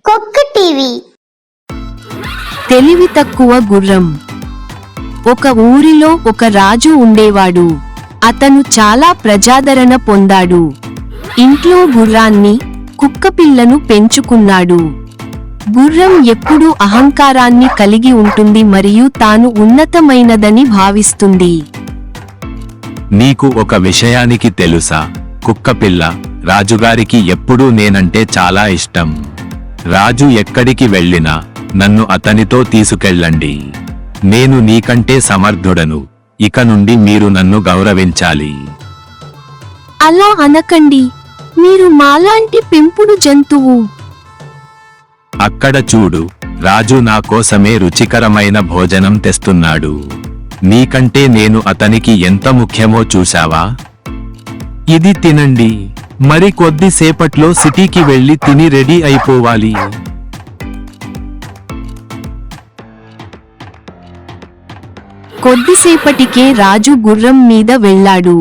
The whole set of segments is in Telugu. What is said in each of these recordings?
కుక్క టీవీ. తెలివి తక్కువ గుర్రం. ఒక ఊరిలో ఒక రాజు ఉండేవాడు. అతను చాలా ప్రజాదరణ పొందాడు. ఇంట్లో గుర్రాన్ని, కుక్కపిల్లను పెంచుకున్నాడు. గుర్రం ఎప్పుడూ అహంకారాన్ని కలిగి ఉంటుంది మరియు తాను ఉన్నతమైనదని భావిస్తుంది. నీకు ఒక విషయానికి తెలుసా కుక్కపిల్ల, రాజుగారికి ఎప్పుడూ నేనంటే చాలా ఇష్టం. రాజు ఎక్కడికి వెళ్ళినా నన్ను అతనితో తీసుకెళ్ళండి. నేను నీకంటే సమర్థుడను. ఇక నుండి మీరు నన్ను గౌరవించాలి. అలా అనకండి, మీరు మాలాంటి పెంపుడు జంతువు. అక్కడ చూడు, రాజు నా కోసమే రుచికరమైన భోజనం తెస్తున్నాడు. నీకంటే నేను అతనికి ఎంత ముఖ్యమో చూశావా? ఇది తినండి. మరి కొద్దిసేపట్లో సిటీకి వెళ్ళి తిని రెడీ అయిపోవాలి. కొద్దిసేపటికే రాజు గుర్రం మీద వెళ్ళాడు.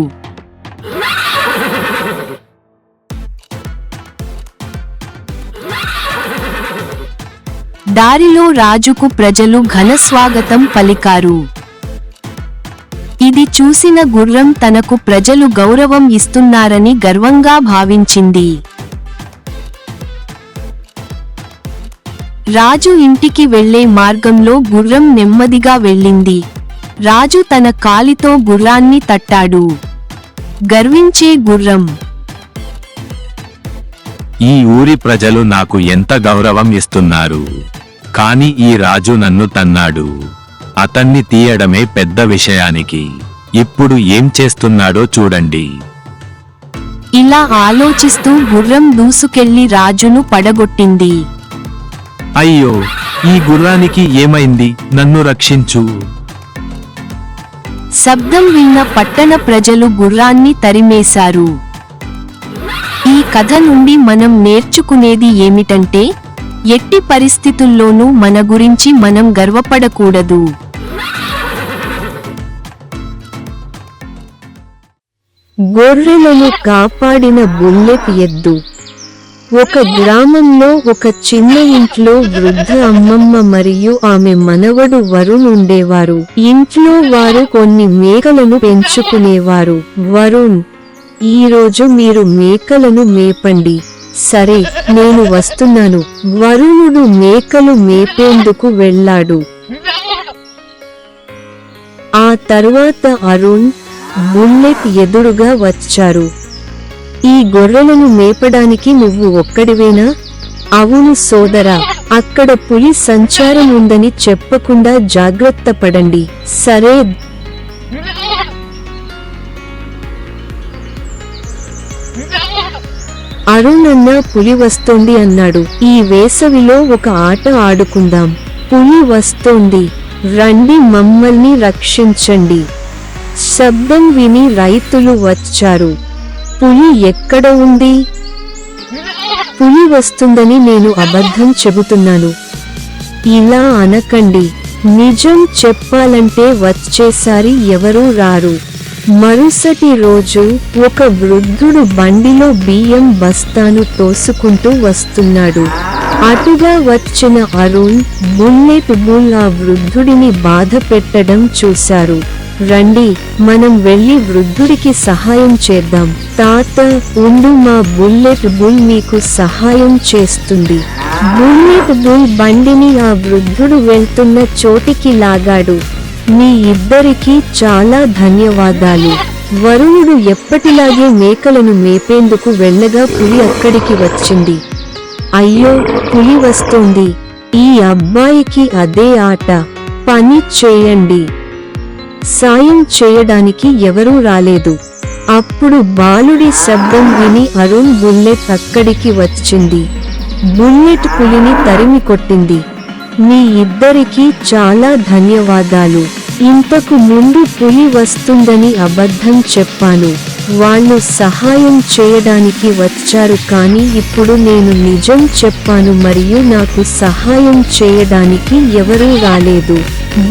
దారిలో రాజుకు ప్రజలు ఘనస్వాగతం పలికారు. ఇది చూసిన గుర్రం తనకు ప్రజలు గౌరవం ఇస్తున్నారని గర్వంగా భావించింది. రాజు ఇంటికి వెళ్లే మార్గంలో గుర్రం నెమ్మదిగా వెళ్ళింది. రాజు తన కాలితో గుర్రాన్ని తట్టాడు. గర్వించే గుర్రం. ఈ ఊరి ప్రజలు నాకు ఎంత గౌరవం ఇస్తున్నారు. కాని ఈ రాజు నన్ను తన్నాడు. అతన్ని తీయడమే పెద్ద విషయానికి. ఇప్పుడు ఏం చేస్తున్నాడో చూడండి. ఇలా ఆలోచిస్తూ గుర్రం దూసుకెళ్లి రాజును పడగొట్టింది. అయ్యో, ఈ గుర్రానికి ఏమైంది? నన్ను రక్షించు. శబ్దం విన్న పట్టణ ప్రజలు గుర్రాన్ని తరిమేశారు. ఈ కథ నుండి మనం నేర్చుకునేది ఏమిటంటే, ఎట్టి పరిస్థితుల్లోనూ మన గురించి మనం గర్వపడకూడదు. గొర్రెలను కాపాడిన బుల్లెట్ ఎద్దు. ఒక గ్రామంలో ఒక చిన్న ఇంట్లో వృద్ధ అమ్మమ్మ మరియు ఆమె మనవడు వరుణ్ ఉండేవారు. ఇంట్లో వారు కొన్ని మేకలను పెంచుకునేవారు. వరుణ్, ఈరోజు మీరు మేకలను మేపండి. సరే, నేను వస్తున్నాను. వరుణుడు మేకలు మేపేందుకు వెళ్ళాడు. ఆ తరువాత అరుణ్, బుల్లెట్ ఎదురుగా వచ్చారు. ఈ గొర్రెలను మేపడానికి నువ్వు ఒక్కడివేనా? అవును సోదరా, అక్కడ పులి సంచారం ఉందని చెప్పకుండా జాగ్రత్త పడండి. సరే. అరుణ్ అన్న, పులి వస్తోంది అన్నాడు. ఈ వేసవిలో ఒక ఆట ఆడుకుందాం. పులి వస్తోంది, రండి, మమ్మల్ని రక్షించండి. శబ్దం విని రైతులు వచ్చారు. పులి ఎక్కడ ఉంది? పులి వస్తుందని నేను అబద్ధం చెబుతున్నాను. ఇలా అనకండి. నిజం చెప్పాలంటే వచ్చేసారి ఎవరూ రారు. మరుసటి రోజు ఒక వృద్ధుడు బండిలో బియ్యం బస్తాను తోసుకుంటూ వస్తున్నాడు. అటుగా వచ్చిన అరుణ్, బుల్లెట్ బుల్ ఆ వృద్ధుడిని బాధ పెట్టడం చూశారు. రండి, మనం వెళ్లి వృద్ధుడికి సహాయం చేద్దాం. తాత, ఉండు, మా బుల్లెట్ బుల్ మీకు సహాయం చేస్తుంది. బుల్లెట్ బుల్ బండిని ఆ వృద్ధుడు వెళ్తున్న చోటికి లాగాడు. మీ ఇద్దరికీ చాలా ధన్యవాదాలు. వరుణుడు ఎప్పటిలాగే మేకలను మేపేందుకు వెళ్ళగా పులి అక్కడికి వచ్చింది. అయ్యో, పులి వస్తోంది. ఈ అబ్బాయికి అదే ఆట. పని చేయండి. సాయం చేయడానికి ఎవరూ రాలేదు. అప్పుడు బాలుడి శబ్దం విని అరుణ్, బుల్లెట్ అక్కడికి వచ్చింది. బుల్లెట్ పులిని తరిమి కొట్టింది. మీ ఇద్దరికీ చాలా ధన్యవాదాలు. ఇంతకు ముందు పులి వస్తుందని అబద్ధం చెప్పాను. వాళ్ళు సహాయం చేయడానికి వచ్చారు, కానీ ఇప్పుడు నేను నిజం చెప్పాను మరియు నాకు సహాయం చేయడానికి ఎవరూ రాలేదు.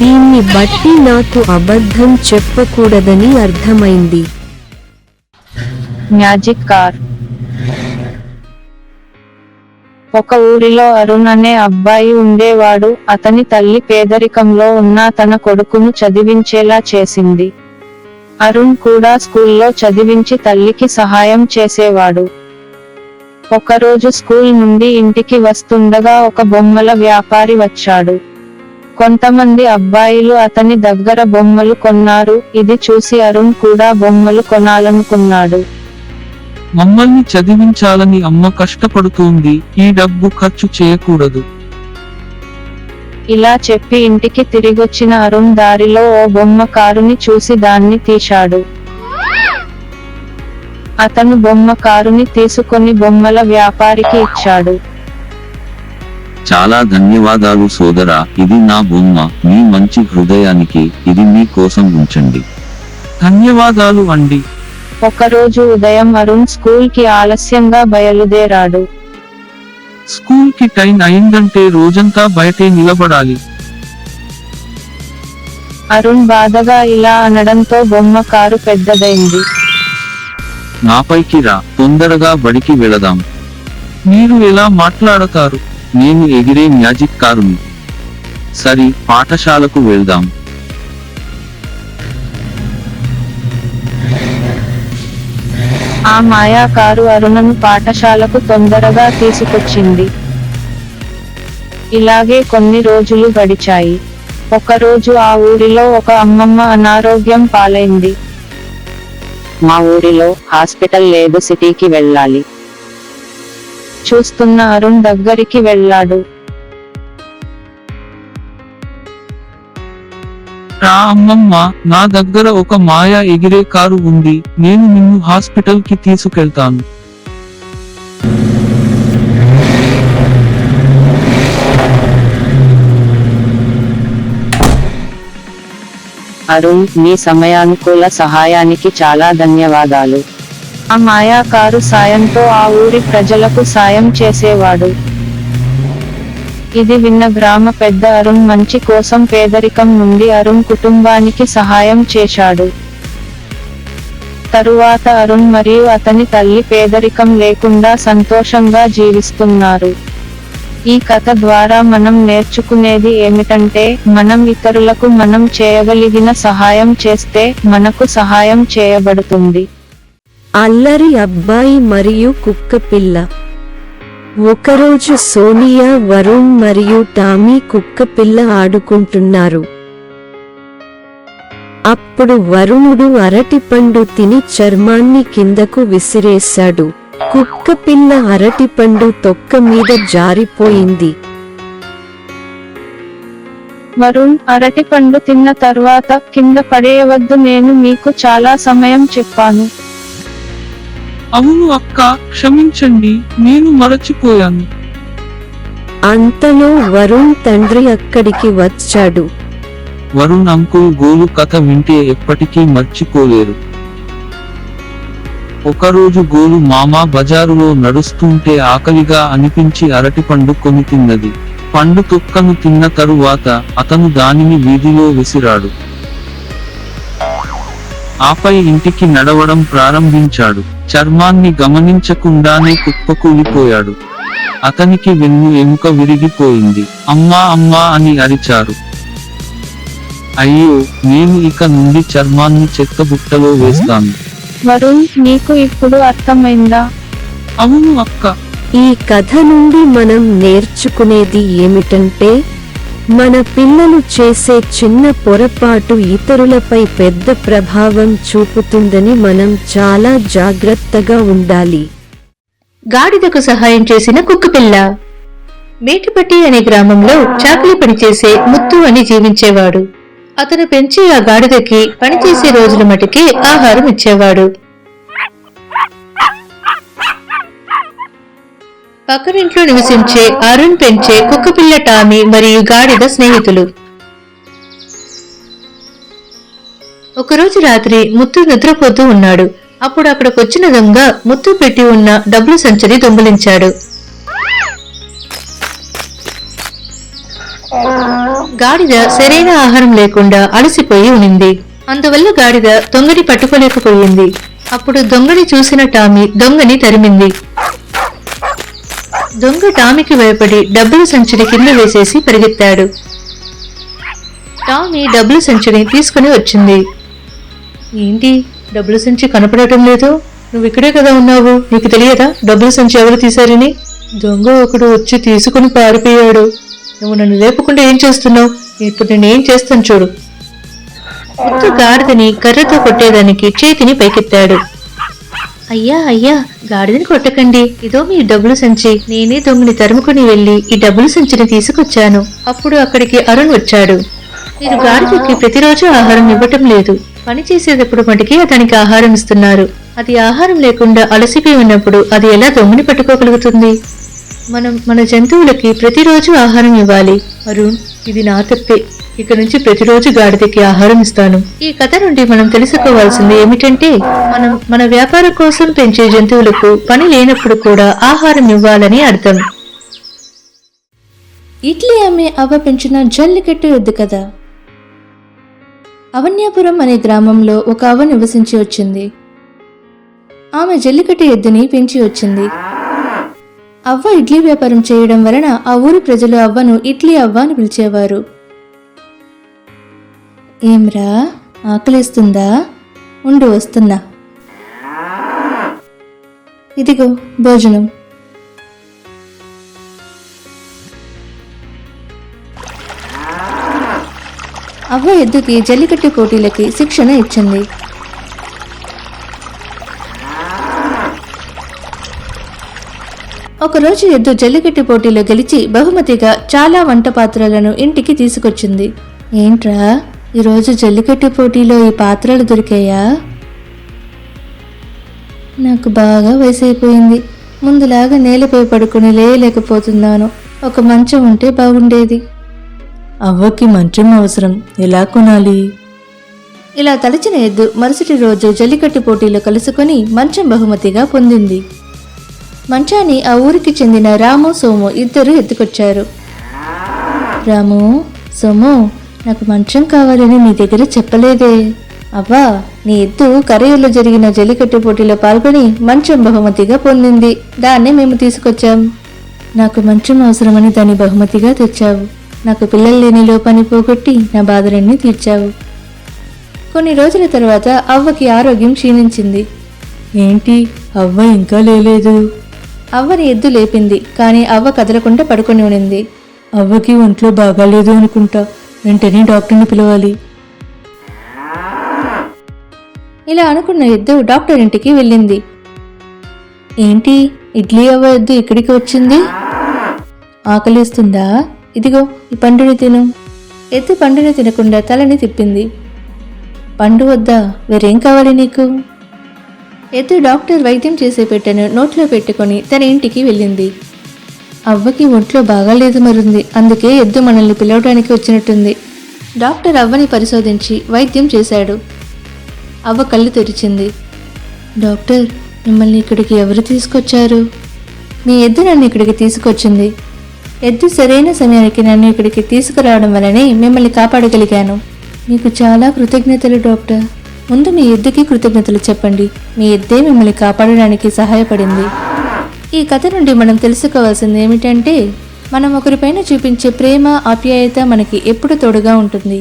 దీన్ని బట్టి నాకు అబద్ధం చెప్పకూడదని అర్థమైంది. Magic car. ఒక ఊరిలో అరుణ్ అనే అబ్బాయి ఉండేవాడు. అతని తల్లి పేదరికంలో ఉన్న తన కొడుకును చదివించేలా చేసింది. అరుణ్ కూడా స్కూల్లో చదివించి తల్లికి సహాయం చేసేవాడు. ఒకరోజు స్కూల్ నుండి ఇంటికి వస్తుండగా ఒక బొమ్మల వ్యాపారి వచ్చాడు. కొంతమంది అబ్బాయిలు అతని దగ్గర బొమ్మలు కొన్నారు. ఇది చూసి అరుణ్ కూడా బొమ్మలు కొనాలనుకున్నాడు. మమ్మల్ని చదివించాలని అమ్మ కష్టపడుతోంది, ఈ డబ్బు ఖర్చు చేయకూడదు. ఇలా చెప్పి ఇంటికి తిరిగొచ్చిన అరుణ్ దారిలో ఓ బొమ్మ కారుని చూసి దాన్ని తీశాడు. అతను బొమ్మ కారుని తీసుకొని బొమ్మల వ్యాపారికి ఇచ్చాడు. చాలా ధన్యవాదాలు సోదరా, ఇది నా బొమ్మ, మీ మంచి హృదయానికి ఇది మీ కోసం ఉంచండి. ధన్యవాదాలు అండి. ఒకరోజు ఉదయం అరుణ్ స్కూల్ కి ఆలస్యంగా బయలుదేరాడు. స్కూల్ కి టైం అయిందంటే రోజంతా బయటే నిలబడాలి. అరుణ్ బాధగా ఇలా అనడంతో బొమ్మ కారు పెద్దదైంది. నాపైకి రా, తొందరగా బడికి వెళదాం. మీరు ఎలా మాట్లాడతారు? నేను ఎగిరే మ్యాజిక్ కారుని. సరి, పాఠశాలకు వెళ్దాం. ఆ మాయా కారు అరుణను పాఠశాలకు తొందరగా తీసుకొచ్చింది. ఇలాగే కొన్ని రోజులు గడిచాయి. ఒకరోజు ఆ ఊరిలో ఒక అమ్మమ్మ అనారోగ్యం పాలైంది. మా ఊరిలో హాస్పిటల్ లేదు, సిటీకి వెళ్ళాలి. చూస్తున్న అరుణ్ దగ్గరికి వెళ్ళాడు. రా అమ్మమ్మ, నా దగ్గర ఒక మాయా ఎగిరే కారు ఉంది, నేను నిన్ను హాస్పిటల్ కి తీసుకెళ్తాను. అరుణ్, మీ సమయానుకూల సహాయానికి చాలా ధన్యవాదాలు. ఆ మాయా కారు సాయంతో ఆ ఊరి ప్రజలకు సాయం చేసేవాడు. ఇది విన్న గ్రామ పెద్ద అరుణ్ మంచి కోసం పేదరికం నుండి అరుణ్ కుటుంబానికి సహాయం చేశాడు. తరువాత అరుణ్ మరియు అతని తల్లి పేదరికం లేకుండా సంతోషంగా జీవిస్తున్నారు. ఈ కథ ద్వారా మనం నేర్చుకునేది ఏమిటంటే, మనం ఇతరులకు మనం చేయగలిగిన సహాయం చేస్తే మనకు సహాయం చేయబడుతుంది. అల్లరి అబ్బాయి మరియు కుక్కపిల్ల. ఒకరోజు సోనియా, వరుణ్ మరియు టామీ కుక్కపిల్ల ఆడుకుంటున్నారు. అప్పుడు వరుణుడు అరటిపండు తిని చర్మాన్ని కిందకు విసిరేశాడు. కుక్కపిల్ల అరటిపండు తొక్క మీద జారిపోయింది. వరుణ్, అరటిపండు తిన్న తర్వాత కింద పడేయవద్దు, నేను మీకు చాలా సమయం చెప్పాను. అవును అక్క, క్షమించండి, నేను మరచిపోయాను. అంతలో వరుణ్ తండ్రి అక్కడికి వచ్చాడు. వరుణ్ అంకుల్ గోలు కథ వింటే ఎప్పటికీ మర్చిపోలేరు. ఒకరోజు గోలు మామ బజారులో నడుస్తుంటే ఆకలిగా అనిపించి అరటిపండు కొని తిన్నది. పండు తొక్కను తిన్న తరువాత అతను దానిని వీధిలో విసిరాడు. ఆపై ఇంటికి నడవడం ప్రారంభించాడు. చర్మాన్ని గమనించకుండానే కుప్పకూలిపోయాడు. అతనికి వెన్ను ఎముక విరిగిపోయింది. అమ్మా అమ్మా అని అరిచారు. అయ్యో, నేను ఇక నుండి చర్మాన్ని చెత్తబుట్టలో వేస్తాను. వరుణ్, నీకు ఇప్పుడు అర్థమైందా? అవును అక్క. ఈ కథ నుండి మనం నేర్చుకునేది ఏమిటంటే, మన పిల్లలు చేసే చిన్న పొరపాటు ఇతరులపై పెద్ద ప్రభావం చూపుతుందని మనం చాలా జాగ్రత్తగా ఉండాలి. గాడిదకు సహాయం చేసిన కుక్కపిల్ల. మేటిపట్టి అనే గ్రామంలో చాకలి పనిచేసే ముత్తు అని జీవించేవాడు. అతను పెంచి ఆ గాడిదకి పనిచేసే రోజుల మటుకే ఆహారం ఇచ్చేవాడు. పక్కనింట్లో నివసించే అరుణ్ పెంచే కుక్కపిల్ల టామీ మరియు గాడిద స్నేహితులు. ఒకరోజు రాత్రి ముత్తు నిద్రపోతూ ఉన్నాడు. అప్పుడు అక్కడికొచ్చిన దొంగ ముత్తు పెట్టి ఉన్న డబ్బులు సంచిని దొంగిలించాడు. గాడిద సరైన ఆహారం లేకుండా అలసిపోయి ఉనింది. అందువల్ల గాడిద దొంగని పట్టుకోలేకపోయింది. అప్పుడు దొంగని చూసిన టామీ దొంగని తరిమింది. దొంగ టామీకి భయపడి డబ్బుల సంచిని కింద వేసేసి పరిగెత్తాడు. టామీ డబ్బుల సంచిని తీసుకుని వచ్చింది. ఏంటి, డబ్బుల సంచి కనపడటం లేదు? నువ్వు ఇక్కడే కదా ఉన్నావు, నీకు తెలియదా డబ్బుల సంచి ఎవరు తీశారని? దొంగ ఒకడు వచ్చి తీసుకుని పారిపోయాడు. నువ్వు నన్ను లేపకుండా ఏం చేస్తున్నావు? ఇప్పుడు నేనేం చేస్తాను చూడు. ముత్తు గాడిదని కర్రతో కొట్టేదానికి చేతిని పైకెత్తాడు. అయ్యా అయ్యా, గాడిదని కొట్టకండి, ఇదో మీ డబ్బులు సంచి. నేనే దొంగని తరుముకుని వెళ్లి ఈ డబ్బులు సంచిని తీసుకొచ్చాను. అప్పుడు అక్కడికి అరుణ్ వచ్చాడు. మీరు గాడిదకి ప్రతిరోజు ఆహారం ఇవ్వటం లేదు, పని చేసేటప్పుడు మటుకి అతనికి ఆహారం ఇస్తున్నారు. అది ఆహారం లేకుండా అలసిపోయి ఉన్నప్పుడు అది ఎలా దొంగని పట్టుకోగలుగుతుంది? మనం మన జంతువులకి ప్రతిరోజు ఆహారం ఇవ్వాలి. అరుణ్, ఇది నా తప్పే. ఇక నుంచి ప్రతిరోజు గాడిదకి ఆహారం ఇస్తాను. ఈ కథ నుండి మనం తెలుసుకోవాల్సింది ఏమిటంటే, మనం మన వ్యాపారం కోసం పెంచే జంతువులకు పని లేనప్పుడు కూడా ఆహారం ఇవ్వాలని అర్థం. ఇడ్లీ అమ్మే అవ్వ పెంచిన జల్లికట్టు ఎద్దు కథ. అవన్యాపురం అనే గ్రామంలో ఒక అవ్వ నివసించి వచ్చింది. ఆమె జల్లికట్టు ఎద్దుని పెంచి వచ్చింది. అవ్వ ఇడ్లీ వ్యాపారం చేయడం వలన ఆ ఊరి ప్రజలు అవ్వను ఇడ్లీ అవ్వ అని పిలిచేవారు. ఏమ్రా, ఆకలిస్తుందా? ఉండు వస్తున్నా. ఇదిగో భోజనం. అవ్వ ఎద్దుకి జల్లికట్టు పోటీలకి శిక్షణ ఇచ్చింది. ఒకరోజు ఎద్దు జల్లికట్టు పోటీలో గెలిచి బహుమతిగా చాలా వంట పాత్రలను ఇంటికి తీసుకొచ్చింది. ఏంట్రా, ఈరోజు జల్లికట్టు పోటీలో ఈ పాత్రలు దొరికాయా? నాకు బాగా వయసు అయిపోయింది. ముందులాగా నేలపై పడుకుని లేయలేకపోతున్నాను. ఒక మంచం ఉంటే బాగుండేది. అవ్వకి మంచం అవసరం, ఎలా కొనాలి? ఇలా తలచిన ఎద్దు మరుసటి రోజు జల్లికట్టు పోటీలో కలుసుకొని మంచం బహుమతిగా పొందింది. మంచాన్ని ఆ ఊరికి చెందిన రాము, సోము ఇద్దరు ఎత్తుకొచ్చారు. రాము, సోము, నాకు మంచం కావాలని మీ దగ్గర చెప్పలేదే. అవ్వా, నీ ఎద్దు కరయ్యలో జరిగిన జల్లికట్టు పోటీలో పాల్గొని మంచం బహుమతిగా పొందింది. దాన్నే మేము తీసుకొచ్చాం. నాకు మంచం అవసరమని దాన్ని బహుమతిగా తెచ్చావు. నాకు పిల్లలు లేని లోపాన్ని పోగొట్టి నా బాధలన్నీ తీర్చావు. కొన్ని రోజుల తర్వాత అవ్వకి ఆరోగ్యం క్షీణించింది. ఏంటి, అవ్వ ఇంకా లేలేదు? అవ్వని ఎద్దు లేపింది, కానీ అవ్వ కదలకుండా పడుకొని ఉనింది. అవ్వకి ఒంట్లో బాగాలేదు అనుకుంటా, వెంటనే డాక్టర్ని పిలవాలి. ఇలా అనుకున్న ఎద్దు డాక్టర్ ఇంటికి వెళ్ళింది. ఏంటి, ఇడ్లీ అవ్వ ఎద్దు ఇక్కడికి వచ్చింది? ఆకలిస్తుందా? ఇదిగో ఈ పండుని తిను. ఎద్దు పండుని తినకుండా తలని తిప్పింది. పండు వద్దా? వేరేం కావాలి నీకు? ఎద్దు డాక్టర్ వైద్యం చేసే పెట్టెను నోట్లో పెట్టుకొని తన ఇంటికి వెళ్ళింది. అవ్వకి ఒంట్లో బాగాలేదు మరుంది, అందుకే ఎద్దు మనల్ని పిలవడానికి వచ్చినట్టుంది. డాక్టర్ అవ్వని పరిశోధించి వైద్యం చేశాడు. అవ్వ కళ్ళు తెరిచింది. డాక్టర్, మిమ్మల్ని ఇక్కడికి ఎవరు తీసుకొచ్చారు? మీ ఎద్దు నన్ను ఇక్కడికి తీసుకొచ్చింది. ఎద్దు సరైన సమయానికి నన్ను ఇక్కడికి తీసుకురావడం వల్లనే మిమ్మల్ని కాపాడగలిగాను. మీకు చాలా కృతజ్ఞతలు డాక్టర్. ముందు మీ ఎద్దుకి కృతజ్ఞతలు చెప్పండి. మీ ఎద్దే మిమ్మల్ని కాపాడడానికి సహాయపడింది. ఈ కథ నుండి మనం తెలుసుకోవాల్సింది ఏమిటంటే, మనం ఒకరిపైన చూపించే ప్రేమ, ఆప్యాయత మనకి ఎప్పుడు తోడుగా ఉంటుంది.